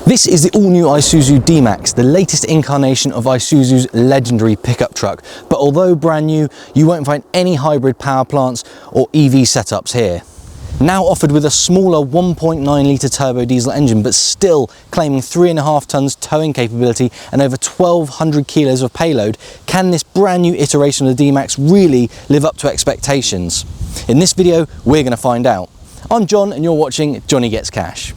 This is the all-new Isuzu D-Max, the latest incarnation of Isuzu's legendary pickup truck. But although brand new, you won't find any hybrid power plants or EV setups here. Now offered with a smaller 1.9 litre turbo diesel engine, but still claiming 3.5 tonnes towing capability and over 1,200 kilos of payload, can this brand new iteration of the D-Max really live up to expectations? In this video, we're going to find out. I'm John and you're watching Johnny Gets Cash.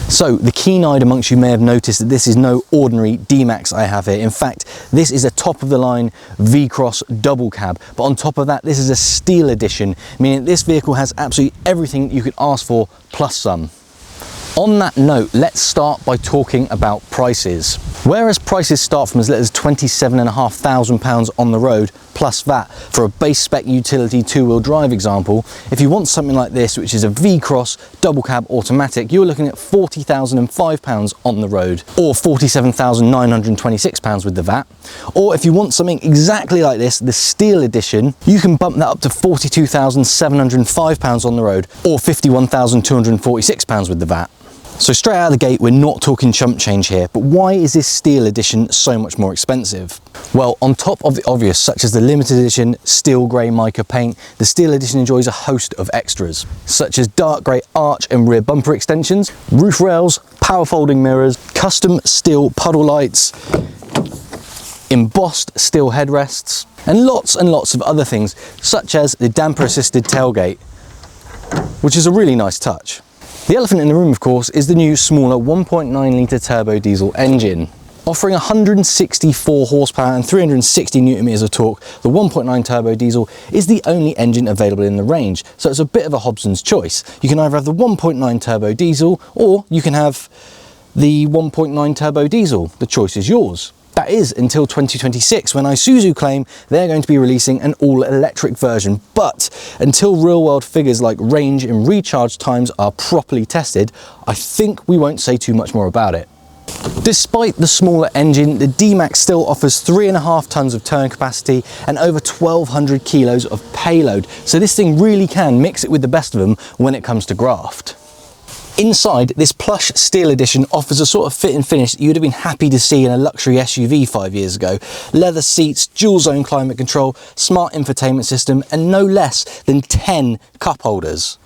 So, the keen-eyed amongst you may have noticed that this is no ordinary D-Max I have here. In fact, this is a top-of-the-line V-Cross double cab. But on top of that, this is a steel edition, meaning this vehicle has absolutely everything you could ask for, plus some. On that note, let's start by talking about prices. Whereas prices start from as little as £27,500 on the road, plus VAT, for a base spec utility two-wheel drive example, if you want something like this, which is a V-Cross double cab automatic, you're looking at £40,005 on the road, or £47,926 with the VAT. Or if you want something exactly like this, the steel edition, you can bump that up to £42,705 on the road, or £51,246 with the VAT. So straight out of the gate, we're not talking chump change here, but why is this steel edition so much more expensive? Well, on top of the obvious, such as the limited edition steel grey mica paint, the steel edition enjoys a host of extras, such as dark grey arch and rear bumper extensions, roof rails, power folding mirrors, custom steel puddle lights, embossed steel headrests, and lots of other things, such as the damper assisted tailgate, which is a really nice touch. The elephant in the room, of course, is the new smaller 1.9 litre turbo diesel engine. Offering 164 horsepower and 360 newton meters of torque, the 1.9 turbo diesel is the only engine available in the range, so it's a bit of a Hobson's choice. You can either have the 1.9 turbo diesel, or you can have the 1.9 turbo diesel. The choice is yours. That is until 2026, when Isuzu claim they're going to be releasing an all-electric version. But until real-world figures like range and recharge times are properly tested, I think we won't say too much more about it. Despite the smaller engine, the D-Max still offers 3.5 tonnes of towing capacity and over 1,200 kilos of payload. So this thing really can mix it with the best of them when it comes to graft. Inside, this plush steel edition offers a sort of fit and finish that you'd have been happy to see in a luxury SUV 5 years ago. Leather seats, dual zone climate control, smart infotainment system, and no less than 10 cup holders.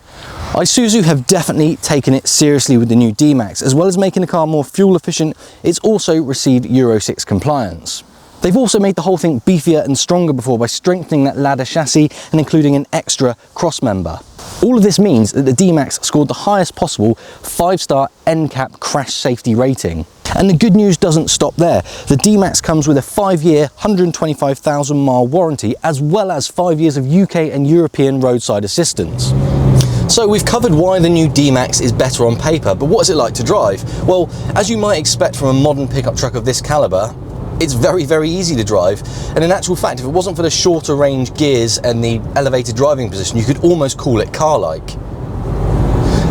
Isuzu have definitely taken it seriously with the new D-Max. As well as making the car more fuel efficient, it's also received Euro 6 compliance. They've also made the whole thing beefier and stronger before by strengthening that ladder chassis and including an extra cross member. All of this means that the D-Max scored the highest possible 5-star NCAP crash safety rating. And the good news doesn't stop there. The D-Max comes with a 5-year, 125,000 mile warranty, as well as 5 years of UK and European roadside assistance. So we've covered why the new D-Max is better on paper, but what is it like to drive? Well, as you might expect from a modern pickup truck of this calibre, it's very easy to drive, and in actual fact, if it wasn't for the shorter range gears and the elevated driving position, you could almost call it car-like.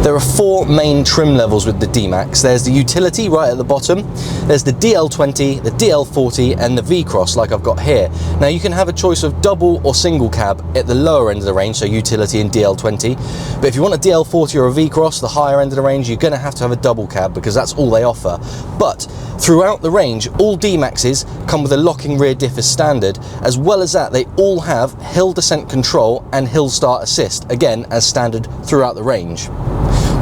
There are 4 main trim levels with the D-Max. There's the utility right at the bottom, there's the DL20, the DL40 and the V-Cross like I've got here. Now you can have a choice of double or single cab at the lower end of the range, so utility and DL20, but if you want a DL40 or a V-Cross, the higher end of the range, you're going to have a double cab because that's all they offer. But throughout the range, all D-Maxes come with a locking rear diff as standard. As well as that, they all have hill descent control and hill start assist, again as standard throughout the range.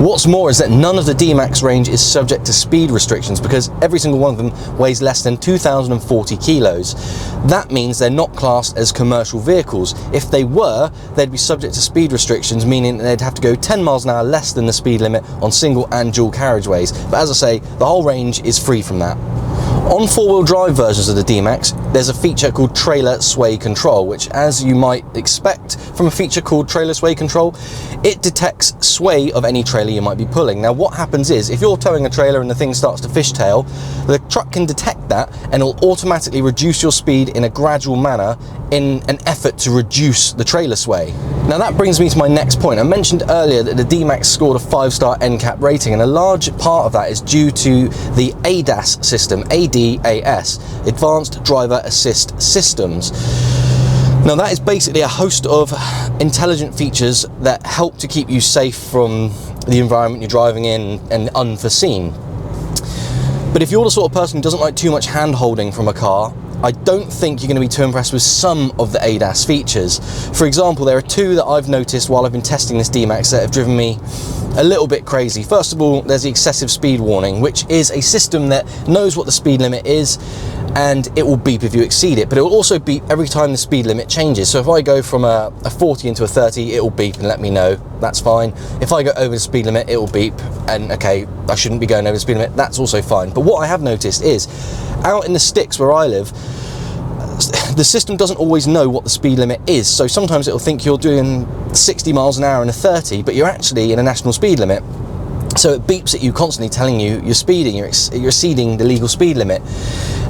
What's more is that none of the D-Max range is subject to speed restrictions because every single one of them weighs less than 2,040 kilos. That means they're not classed as commercial vehicles. If they were, they'd be subject to speed restrictions, meaning they'd have to go 10 miles an hour less than the speed limit on single and dual carriageways. But as I say, the whole range is free from that. On 4-wheel drive versions of the D-Max, there's a feature called trailer sway control, which, as you might expect from a feature called trailer sway control, it detects sway of any trailer you might be pulling. Now what happens is, if you're towing a trailer and the thing starts to fishtail, the truck can detect that and it'll automatically reduce your speed in a gradual manner in an effort to reduce the trailer sway. Now that brings me to my next point. I mentioned earlier that the D-Max scored a 5-star NCAP rating, and a large part of that is due to the ADAS system, ADAS, Advanced Driver Assist Systems. Now that is basically a host of intelligent features that help to keep you safe from the environment you're driving in and unforeseen. But if you're the sort of person who doesn't like too much hand holding from a car, I don't think you're going to be too impressed with some of the ADAS features. For example, there are two that I've noticed while I've been testing this DMAX that have driven me a little bit crazy. First of all, there's the excessive speed warning, which is a system that knows what the speed limit is and it will beep if you exceed it, but it will also beep every time the speed limit changes. So if I go from a 40 into a 30, it will beep and let me know, that's fine. If I go over the speed limit, it will beep and okay, I shouldn't be going over the speed limit, that's also fine. But what I have noticed is, out in the sticks where I live, the system doesn't always know what the speed limit is. So sometimes it'll think you're doing 60 miles an hour in a 30, but you're actually in a national speed limit. So it beeps at you constantly telling you you're speeding, you're exceeding the legal speed limit.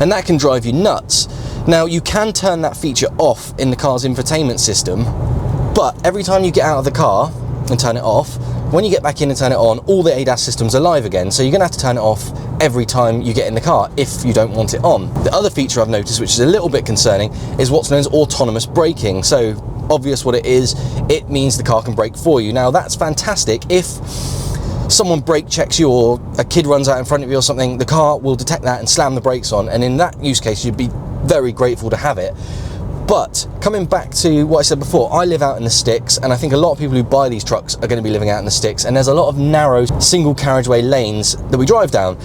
And that can drive you nuts. Now you can turn that feature off in the car's infotainment system, but every time you get out of the car and turn it off, when you get back in and turn it on, all the ADAS systems are live again. So you're gonna have to turn it off every time you get in the car if you don't want it on. The other feature I've noticed, which is a little bit concerning, is what's known as autonomous braking. So obvious what it is, it means the car can brake for you. Now that's fantastic. If someone brake checks you or a kid runs out in front of you or something, the car will detect that and slam the brakes on, and in that use case you'd be very grateful to have it. But coming back to what I said before, I live out in the sticks, and I think a lot of people who buy these trucks are going to be living out in the sticks, and there's a lot of narrow single carriageway lanes that we drive down.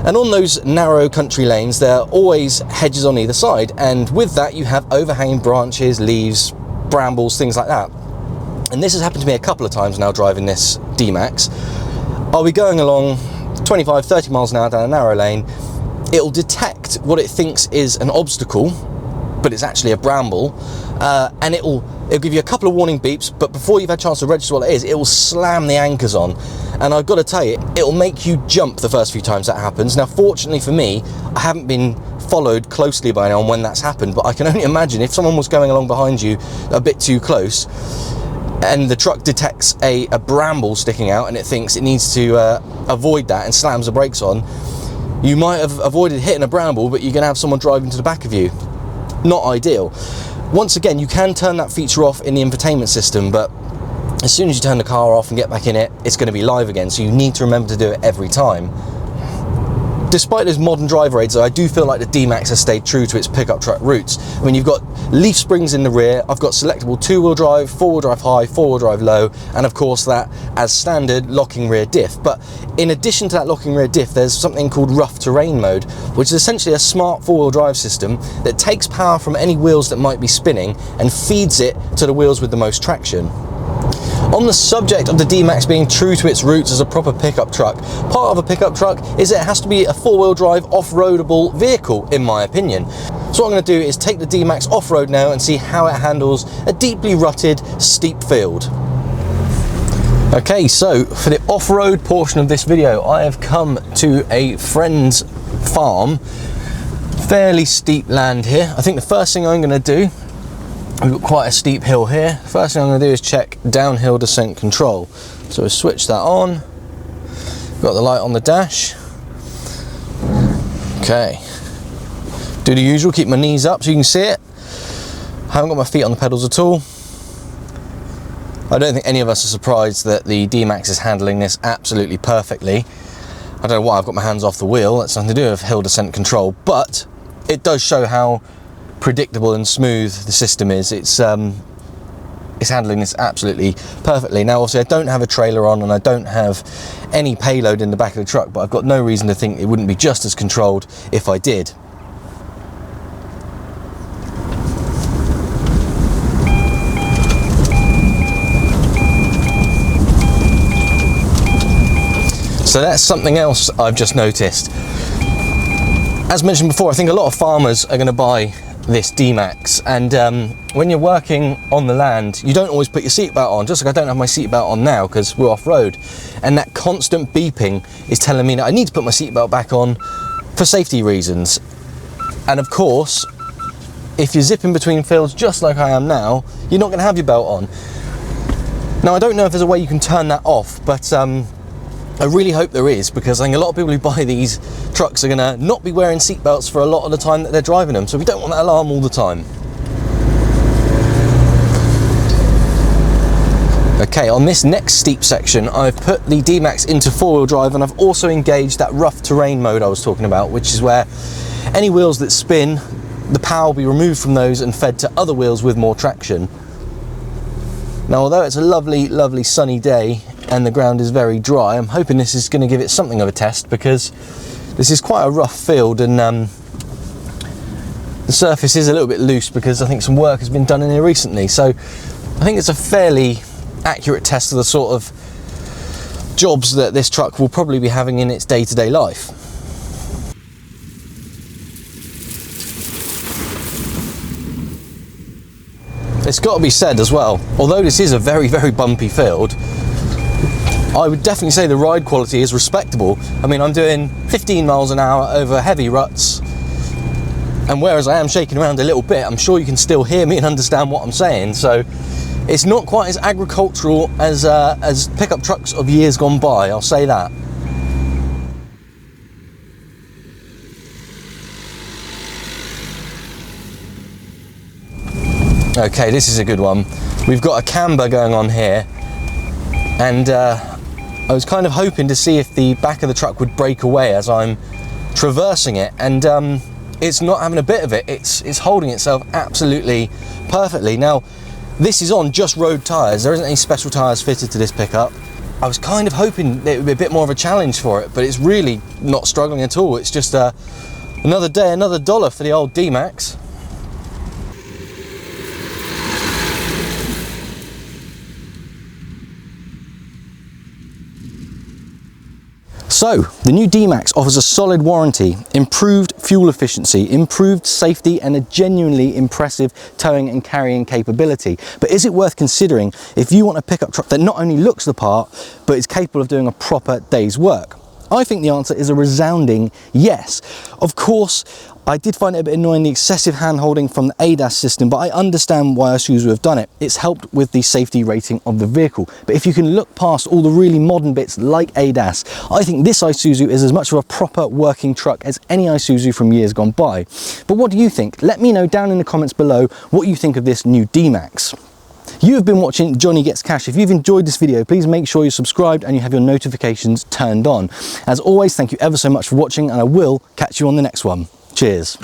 And on those narrow country lanes there are always hedges on either side, and with that you have overhanging branches, leaves, brambles, things like that. And this has happened to me a couple of times now driving this DMAX. I'll be going along 25, 30 miles an hour down a narrow lane, it'll detect what it thinks is an obstacle, but it's actually a bramble, and it'll give you a couple of warning beeps, but before you've had a chance to register what it is, it will slam the anchors on. And I've got to tell you, it'll make you jump the first few times that happens. Now fortunately for me, I haven't been followed closely by anyone when that's happened, but I can only imagine if someone was going along behind you a bit too close and the truck detects a bramble sticking out and it thinks it needs to avoid that and slams the brakes on, you might have avoided hitting a bramble, but you're going to have someone driving to the back of you. Not ideal. Once again, you can turn that feature off in the infotainment system, but as soon as you turn the car off and get back in it, it's going to be live again, so you need to remember to do it every time. Despite those modern driver aids, though, I do feel like the DMAX has stayed true to its pickup truck roots. I mean, you've got leaf springs in the rear, I've got selectable two-wheel drive, four-wheel drive high, four-wheel drive low, and of course that, as standard, locking rear diff. But in addition to that locking rear diff, there's something called rough terrain mode, which is essentially a smart four-wheel drive system that takes power from any wheels that might be spinning and feeds it to the wheels with the most traction. On the subject of the DMAX being true to its roots as a proper pickup truck, part of a pickup truck is that it has to be a four-wheel drive off-roadable vehicle, in my opinion. So what I'm going to do is take the DMAX off-road now and see how it handles a deeply rutted, steep field. Okay, so for the off-road portion of this video, I have come to a friend's farm. Fairly steep land here. I think the first thing I'm going to do, we've got quite a steep hill here. First thing I'm going to do is check downhill descent control. So we'll switch that on. Got the light on the dash. Okay. Do the usual, keep my knees up so you can see it. Haven't got my feet on the pedals at all. I don't think any of us are surprised that the DMAX is handling this absolutely perfectly. I don't know why I've got my hands off the wheel. That's nothing to do with hill descent control, but it does show how predictable and smooth the system is. It's handling this absolutely perfectly. Now obviously I don't have a trailer on and I don't have any payload in the back of the truck, but I've got no reason to think it wouldn't be just as controlled if I did. So that's something else I've just noticed. As mentioned before, I think a lot of farmers are going to buy this DMAX, and when you're working on the land, you don't always put your seatbelt on, just like I don't have my seatbelt on now because we're off-road, and that constant beeping is telling me that I need to put my seatbelt back on for safety reasons. And of course, if you're zipping between fields just like I am now, you're not going to have your belt on. Now I don't know if there's a way you can turn that off, but I really hope there is, because I think a lot of people who buy these trucks are going to not be wearing seatbelts for a lot of the time that they're driving them, so we don't want that alarm all the time. Okay, on this next steep section, I've put the DMAX into four-wheel drive, and I've also engaged that rough terrain mode I was talking about, which is where any wheels that spin, the power will be removed from those and fed to other wheels with more traction. Now, although it's a lovely, lovely sunny day and the ground is very dry, I'm hoping this is going to give it something of a test, because this is quite a rough field, and the surface is a little bit loose because I think some work has been done in here recently. So I think it's a fairly accurate test of the sort of jobs that this truck will probably be having in its day-to-day life. It's got to be said as well, although this is a very, very bumpy field, I would definitely say the ride quality is respectable. I mean, I'm doing 15 miles an hour over heavy ruts, and whereas I am shaking around a little bit, I'm sure you can still hear me and understand what I'm saying. So it's not quite as agricultural as pickup trucks of years gone by, I'll say that. Okay, this is a good one. We've got a camber going on here, and I was kind of hoping to see if the back of the truck would break away as I'm traversing it, and it's not having a bit of it. It's holding itself absolutely perfectly. Now, this is on just road tyres. There isn't any special tyres fitted to this pickup. I was kind of hoping that it would be a bit more of a challenge for it, but it's really not struggling at all. It's just another day, another dollar for the old DMAX. So, the new DMAX offers a solid warranty, improved fuel efficiency, improved safety, and a genuinely impressive towing and carrying capability. But is it worth considering if you want a pickup truck that not only looks the part, but is capable of doing a proper day's work? I think the answer is a resounding yes. Of course, I did find it a bit annoying, the excessive hand-holding from the ADAS system, but I understand why Isuzu have done it. It's helped with the safety rating of the vehicle. But if you can look past all the really modern bits like ADAS, I think this Isuzu is as much of a proper working truck as any Isuzu from years gone by. But what do you think? Let me know down in the comments below what you think of this new DMAX. You have been watching Johnny Gets Cash. If you've enjoyed this video, please make sure you're subscribed and you have your notifications turned on. As always, thank you ever so much for watching, and I will catch you on the next one. Cheers.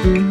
Mm-hmm.